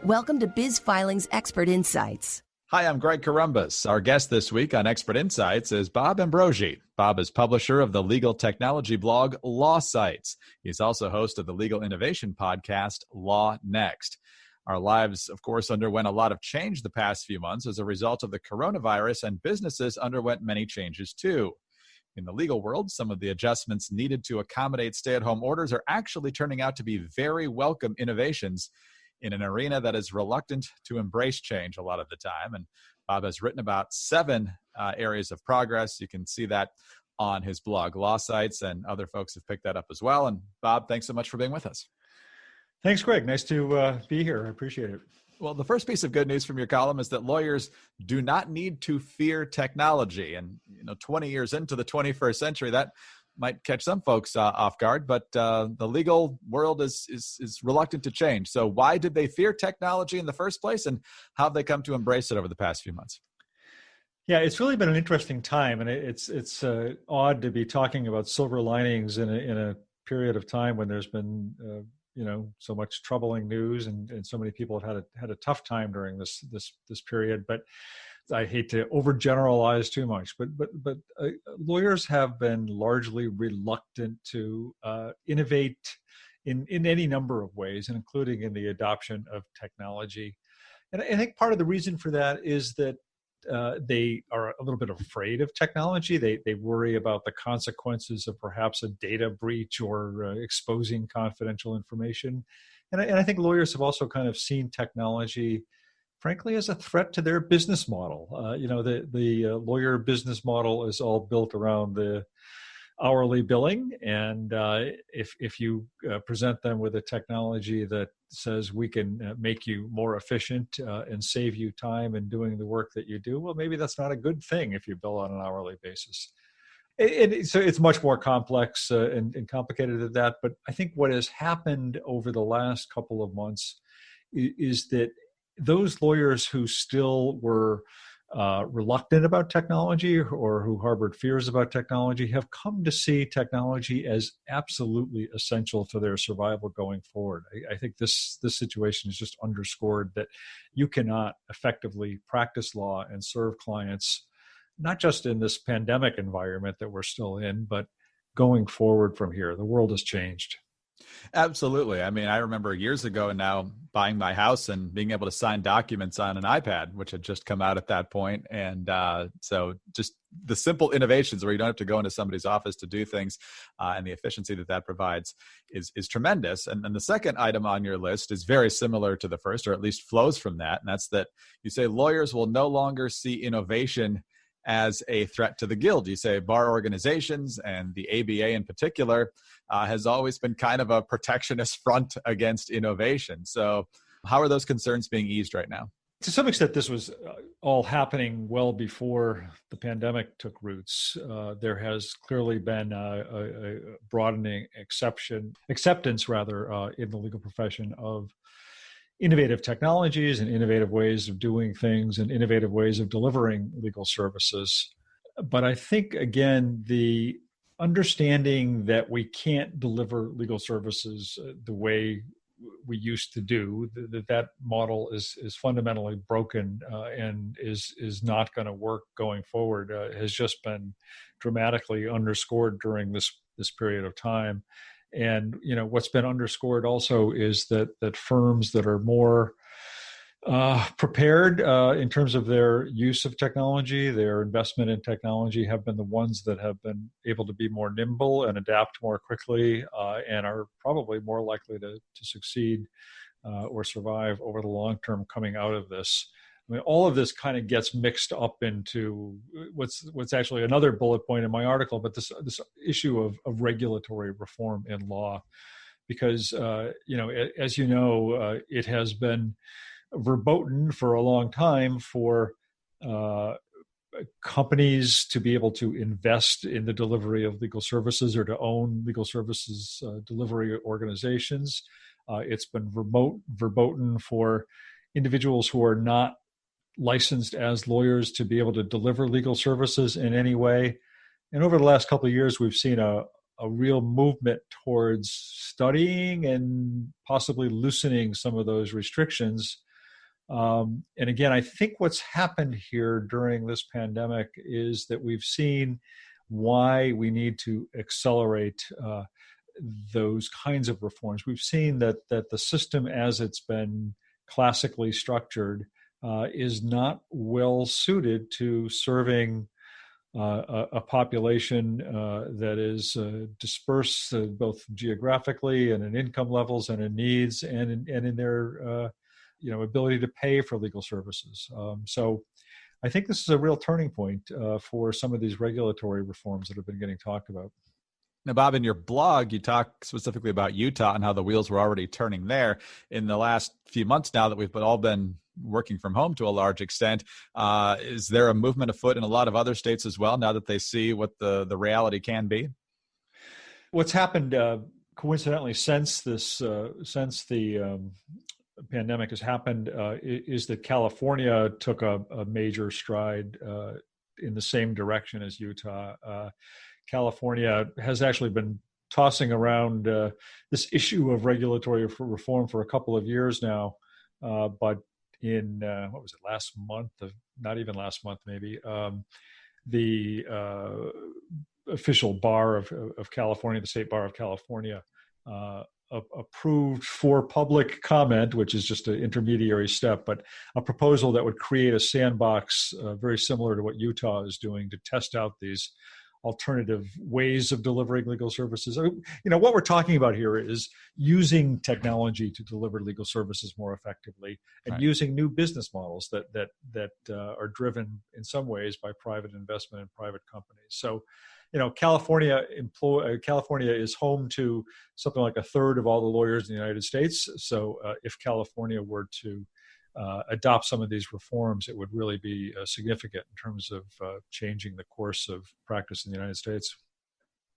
Welcome to Biz Filing's Expert Insights. Hi, I'm Greg Corombos. Our guest this week on Expert Insights is Bob Ambrogi. Bob is publisher of the legal technology blog LawSites. He's also host of the legal innovation podcast Law Next. Our lives, of course, underwent a lot of change the past few months as a result of the coronavirus, and businesses underwent many changes too. In the legal world, some of the adjustments needed to accommodate stay-at-home orders are actually turning out to be very welcome innovations in an arena that is reluctant to embrace change a lot of the time. And Bob has written about 7 areas of progress. You can see that on his blog, LawSites, and other folks have picked that up as well. And Bob, thanks so much for being with us. Thanks, Greg. Nice to be here. I appreciate it. Well, the first piece of good news from your column is that lawyers do not need to fear technology. And 20 years into the 21st century, that might catch some folks off guard, but the legal world is reluctant to change. So why did they fear technology in the first place, and how have they come to embrace it over the past few months? Yeah, it's really been an interesting time, and it's odd to be talking about silver linings in a period of time when there's been so much troubling news, and so many people have had a tough time during this period. But I hate to overgeneralize too much, but lawyers have been largely reluctant to innovate in any number of ways, and including in the adoption of technology. And I think part of the reason for that is that they are a little bit afraid of technology. They worry about the consequences of perhaps a data breach or exposing confidential information. And I think lawyers have also kind of seen technology, frankly, as a threat to their business model. The lawyer business model is all built around the hourly billing, and if you present them with a technology that says we can make you more efficient and save you time in doing the work that you do, well, maybe that's not a good thing if you bill on an hourly basis. So it's much more complex and complicated than that. But I think what has happened over the last couple of months is that those lawyers who still were reluctant about technology or who harbored fears about technology have come to see technology as absolutely essential to their survival going forward. I think this situation has just underscored that you cannot effectively practice law and serve clients, not just in this pandemic environment that we're still in, but going forward from here. The world has changed. Absolutely. I mean, I remember years ago now buying my house and being able to sign documents on an iPad, which had just come out at that point. And so just the simple innovations where you don't have to go into somebody's office to do things and the efficiency that provides is tremendous. And the second item on your list is very similar to the first, or at least flows from that. And that's that you say lawyers will no longer see innovation as a threat to the guild. You say bar organizations, and the ABA in particular, has always been kind of a protectionist front against innovation. So how are those concerns being eased right now? To some extent, this was all happening well before the pandemic took roots. There has clearly been a broadening acceptance in the legal profession of innovative technologies and innovative ways of doing things and innovative ways of delivering legal services. But I think, again, the understanding that we can't deliver legal services the way we used to do, that model is fundamentally broken and is not going to work going forward, has just been dramatically underscored during this period of time. And what's been underscored also is that firms that are more prepared in terms of their use of technology, their investment in technology, have been the ones that have been able to be more nimble and adapt more quickly and are probably more likely to succeed or survive over the long term coming out of this. I mean, all of this kind of gets mixed up into what's actually another bullet point in my article, but this issue of regulatory reform in law, because as you know, it has been verboten for a long time for companies to be able to invest in the delivery of legal services or to own legal services delivery organizations. It's been verboten for individuals who are not licensed as lawyers to be able to deliver legal services in any way. And over the last couple of years, we've seen a real movement towards studying and possibly loosening some of those restrictions And again, I think what's happened here during this pandemic is that we've seen why we need to accelerate those kinds of reforms. We've seen that the system as it's been classically structured is not well suited to serving a population that is dispersed both geographically and in income levels and in needs and in their ability to pay for legal services. So I think this is a real turning point for some of these regulatory reforms that have been getting talked about. Now, Bob, in your blog, you talk specifically about Utah and how the wheels were already turning there. In the last few months now that we've all been working from home to a large extent, is there a movement afoot in a lot of other states as well now that they see what the reality can be? What's happened coincidentally since the pandemic has happened is that California took a major stride in the same direction as Utah. California has actually been tossing around this issue of regulatory reform for a couple of years now. But in, what was it, last month, not even last month maybe, the official bar of California, the State Bar of California, approved for public comment, which is just an intermediary step, but a proposal that would create a sandbox very similar to what Utah is doing to test out these alternative ways of delivering legal services. What we're talking about here is using technology to deliver legal services more effectively and using new business models that are driven in some ways by private investment in private companies. So, California is home to something like a third of all the lawyers in the United States. So if California were to adopt some of these reforms, it would really be significant in terms of changing the course of practice in the United States.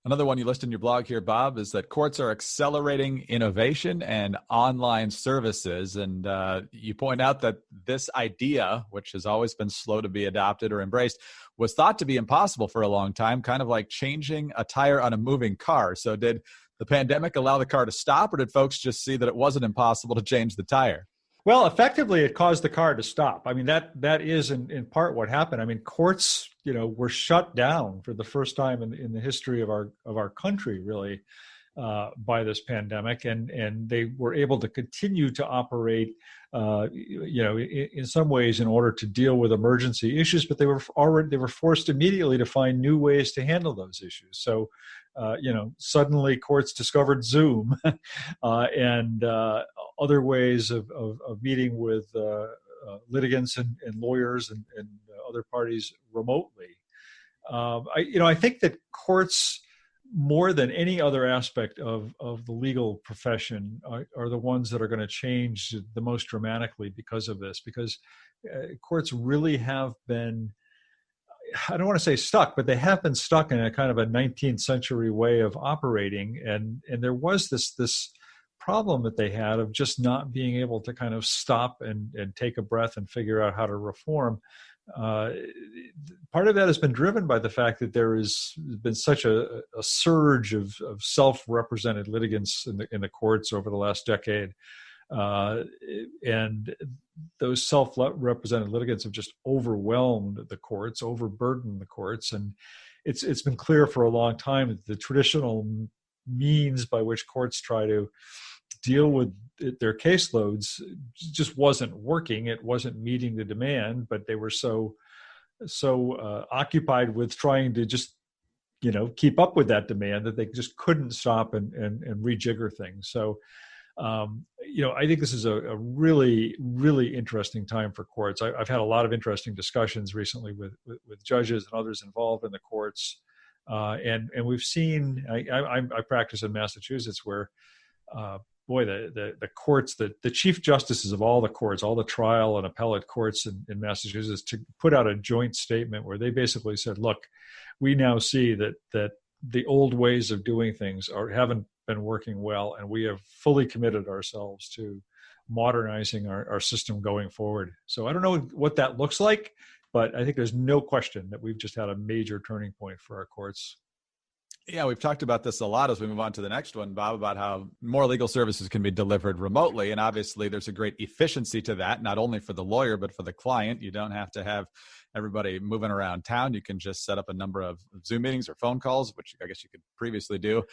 Another one you list in your blog here, Bob, is that courts are accelerating innovation and online services. And you point out that this idea, which has always been slow to be adopted or embraced, was thought to be impossible for a long time, kind of like changing a tire on a moving car. So did the pandemic allow the car to stop, or did folks just see that it wasn't impossible to change the tire? Well, effectively, it caused the car to stop. I mean, that is in part what happened. I mean, courts, were shut down for the first time in the history of our country, really, by this pandemic, and they were able to continue to operate, in some ways in order to deal with emergency issues. But they were forced immediately to find new ways to handle those issues. So, suddenly courts discovered Zoom and other ways of meeting with litigants and lawyers and other parties remotely. I think that courts, more than any other aspect of the legal profession, are the ones that are going to change the most dramatically because of this. Because courts really have been, I don't want to say stuck, but they have been stuck in a kind of a 19th century way of operating. And there was this problem that they had of just not being able to kind of stop and take a breath and figure out how to reform. Part of that has been driven by the fact that there has been such a surge of self-represented litigants in the courts over the last decade. And those self-represented litigants have just overwhelmed the courts, overburdened the courts. And it's been clear for a long time that the traditional means by which courts try to deal with their caseloads just wasn't working. It wasn't meeting the demand, but they were so occupied with trying to just, keep up with that demand that they just couldn't stop and rejigger things. So, I think this is a really, really interesting time for courts. I've had a lot of interesting discussions recently with judges and others involved in the courts. And we've seen, I practice in Massachusetts where, the courts, the chief justices of all the courts, all the trial and appellate courts in Massachusetts, to put out a joint statement where they basically said, look, we now see that the old ways of doing things haven't been working well, and we have fully committed ourselves to modernizing our system going forward. So I don't know what that looks like, but I think there's no question that we've just had a major turning point for our courts. Yeah, we've talked about this a lot as we move on to the next one, Bob, about how more legal services can be delivered remotely. And obviously, there's a great efficiency to that, not only for the lawyer, but for the client. You don't have to have everybody moving around town. You can just set up a number of Zoom meetings or phone calls, which I guess you could previously do.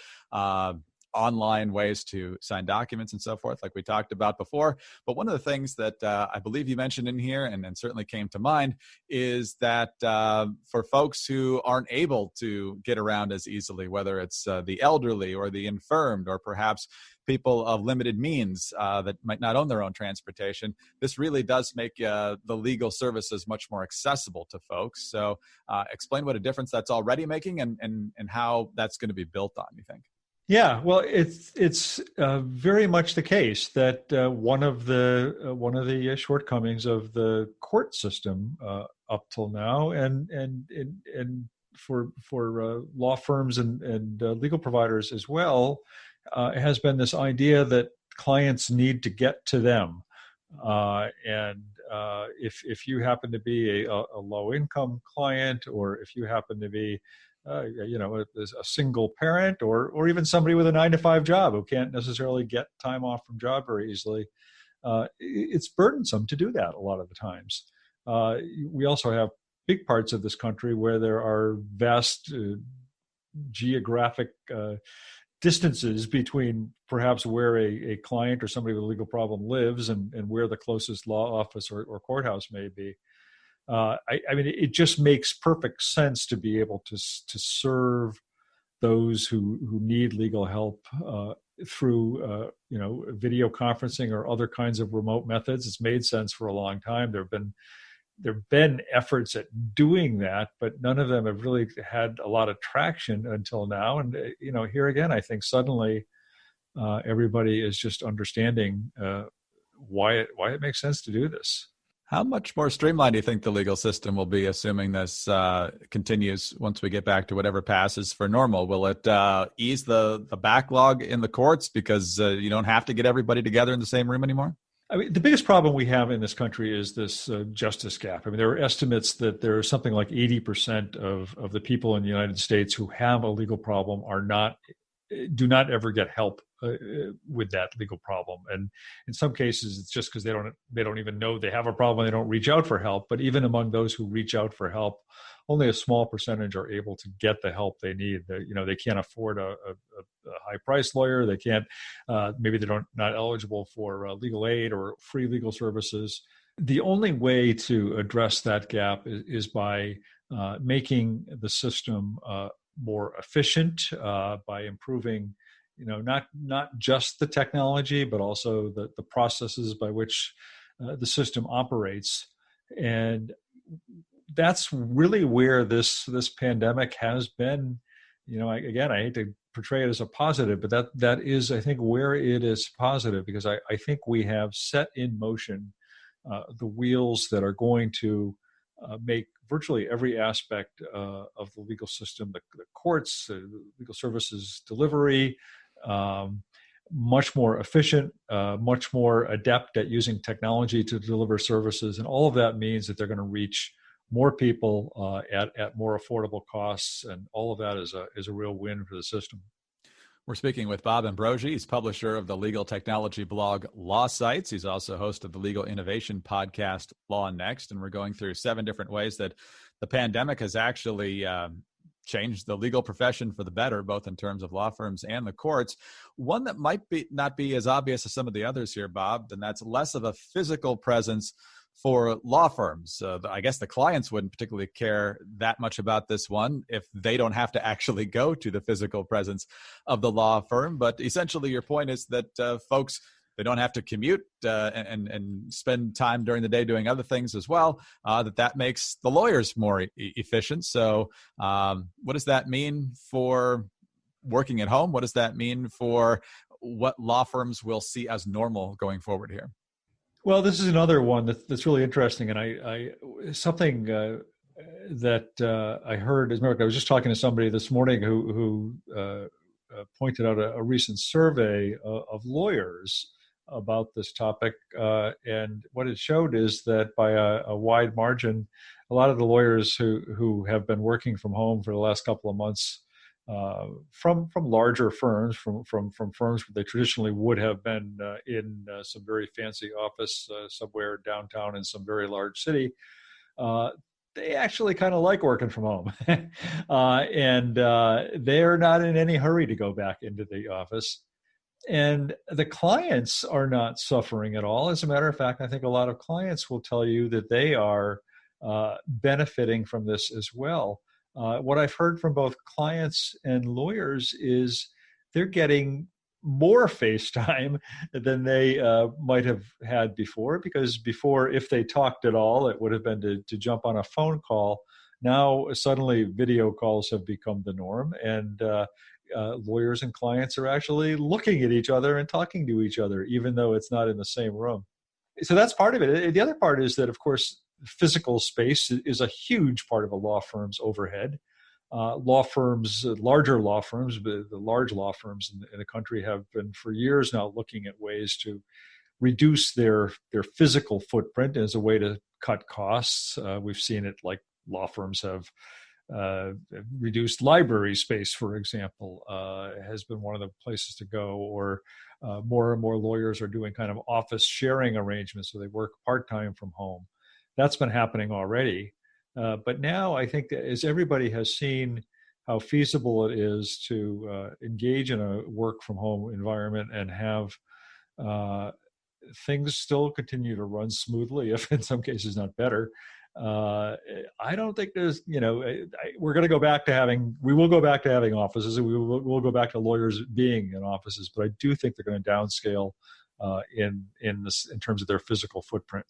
Online ways to sign documents and so forth, like we talked about before. But one of the things that I believe you mentioned in here and certainly came to mind is that for folks who aren't able to get around as easily, whether it's the elderly or the infirmed or perhaps people of limited means that might not own their own transportation, this really does make the legal services much more accessible to folks. So explain what a difference that's already making and how that's going to be built on, you think? Yeah, well, it's very much the case that one of the shortcomings of the court system up till now, and for law firms and legal providers as well, has been this idea that clients need to get to them, and if you happen to be a low income client, or if you happen to be a single parent, or even somebody with a 9-to-5 job who can't necessarily get time off from job very easily, it's burdensome to do that a lot of the times. We also have big parts of this country where there are vast geographic distances between perhaps where a client or somebody with a legal problem lives and where the closest law office or courthouse may be. I mean, it just makes perfect sense to be able to serve those who need legal help through video conferencing or other kinds of remote methods. It's made sense for a long time. There have been efforts at doing that, but none of them have really had a lot of traction until now. And here again, I think suddenly everybody is just understanding why it makes sense to do this. How much more streamlined do you think the legal system will be, assuming this continues once we get back to whatever passes for normal? Will it ease the backlog in the courts because you don't have to get everybody together in the same room anymore? I mean, the biggest problem we have in this country is this justice gap. I mean, there are estimates that there are something like 80% of the people in the United States who have a legal problem do not ever get help with that legal problem. And in some cases, it's just because they don't even know they have a problem. They don't reach out for help. But even among those who reach out for help, only a small percentage are able to get the help they need. They can't afford a high-priced lawyer. They can't. Maybe they're not eligible for legal aid or free legal services. The only way to address that gap is by making the system more efficient, by improving, not just the technology, but also the processes by which the system operates. And that's really where this pandemic has been. I hate to portray it as a positive, but that is, I think, where it is positive, because I think we have set in motion the wheels that are going to make virtually every aspect of the legal system, the courts, legal services delivery, much more efficient, much more adept at using technology to deliver services. And all of that means that they're going to reach more people at more affordable costs. And all of that is a real win for the system. We're speaking with Bob Ambrogi. He's publisher of the legal technology blog LawSites. He's also host of the legal innovation podcast Law Next. And we're going through 7 different ways that the pandemic has actually changed the legal profession for the better, both in terms of law firms and the courts. One that might not be as obvious as some of the others here, Bob, and that's less of a physical presence for law firms. I guess the clients wouldn't particularly care that much about this one if they don't have to actually go to the physical presence of the law firm. But essentially your point is that folks, they don't have to commute and spend time during the day doing other things as well, that makes the lawyers more efficient. So what does that mean for working at home? What does that mean for what law firms will see as normal going forward here? Well, this is another one that's really interesting, and something that I heard. As a matter of fact, I was just talking to somebody this morning who pointed out a recent survey of lawyers about this topic, and what it showed is that by a wide margin, a lot of the lawyers who have been working from home for the last couple of months from larger firms, from firms where they traditionally would have been in some very fancy office somewhere downtown in some very large city. They actually kind of like working from home, and they're not in any hurry to go back into the office. And the clients are not suffering at all. As a matter of fact, I think a lot of clients will tell you that they are benefiting from this as well. What I've heard from both clients and lawyers is they're getting more FaceTime than they might have had before, because before, if they talked at all, it would have been to jump on a phone call. Now, suddenly, video calls have become the norm, and lawyers and clients are actually looking at each other and talking to each other, even though it's not in the same room. So that's part of it. The other part is that, of course, physical space is a huge part of a law firm's overhead. Law firms, larger law firms, the large law firms in the country have been for years now looking at ways to reduce their physical footprint as a way to cut costs. We've seen it, like law firms have reduced library space, for example, has been one of the places to go, or more and more lawyers are doing kind of office sharing arrangements, so they work part-time from home. That's been happening already. But now I think that as everybody has seen how feasible it is to engage in a work from home environment and have things still continue to run smoothly, if in some cases not better, I don't think there's, we're going to go back to we will go back to having offices, and we'll go back to lawyers being in offices, but I do think they're going to downscale in terms of their physical footprint.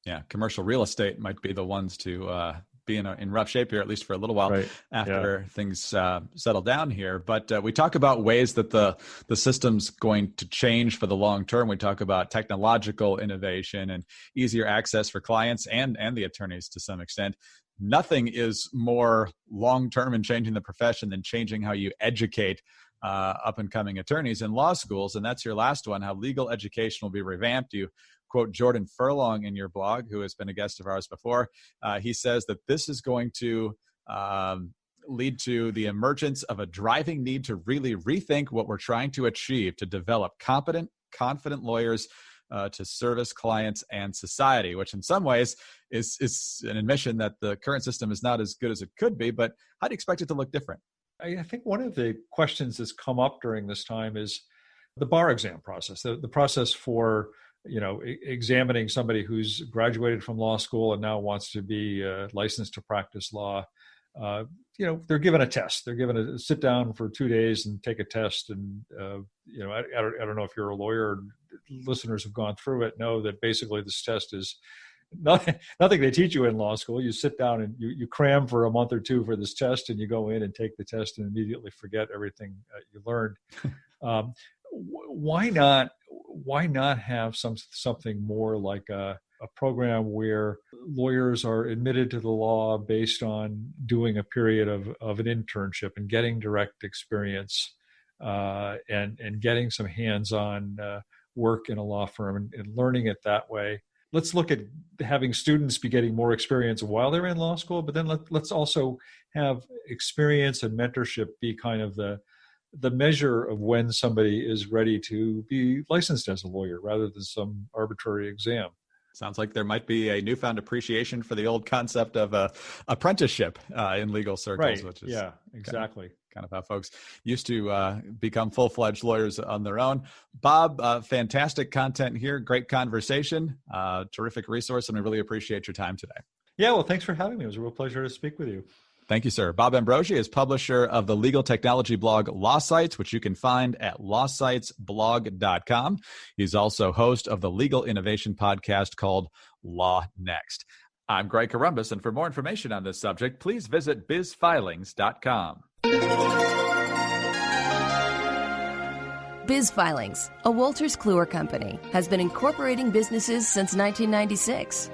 Yeah, commercial real estate might be the ones to be in rough shape here, at least for a little while, after things settle down here. But we talk about ways that the system's going to change for the long term. We talk about technological innovation and easier access for clients and the attorneys to some extent. Nothing is more long term in changing the profession than changing how you educate up and coming attorneys in law schools. And that's your last one, how legal education will be revamped. You quote Jordan Furlong in your blog, who has been a guest of ours before. He says that this is going to lead to the emergence of a driving need to really rethink what we're trying to achieve, to develop competent, confident lawyers to service clients and society, which in some ways is an admission that the current system is not as good as it could be. But how do you expect it to look different? I think one of the questions that's come up during this time is the bar exam process, the process for examining somebody who's graduated from law school and now wants to be licensed to practice law. They're given a test. They're given a sit down for 2 days and take a test. And, I don't know if you're a lawyer, listeners have gone through it, know that basically this test is nothing they teach you in law school. You sit down and you cram for a month or two for this test, and you go in and take the test and immediately forget everything you learned. Why not have something more like a program where lawyers are admitted to the law based on doing a period of an internship and getting direct experience and getting some hands-on work in a law firm and learning it that way. Let's look at having students be getting more experience while they're in law school, but then let's also have experience and mentorship be kind of the measure of when somebody is ready to be licensed as a lawyer rather than some arbitrary exam. Sounds like there might be a newfound appreciation for the old concept of apprenticeship in legal circles, right. Which is exactly kind of how folks used to become full-fledged lawyers on their own. Bob, fantastic content here, great conversation, terrific resource, and we really appreciate your time today. Yeah, well, thanks for having me. It was a real pleasure to speak with you. Thank you, sir. Bob Ambrogi is publisher of the legal technology blog LawSites, which you can find at lawsitesblog.com. He's also host of the legal innovation podcast called Law Next. I'm Greg Corombos, and for more information on this subject, please visit bizfilings.com. Biz Filings, a Wolters Kluwer company, has been incorporating businesses since 1996.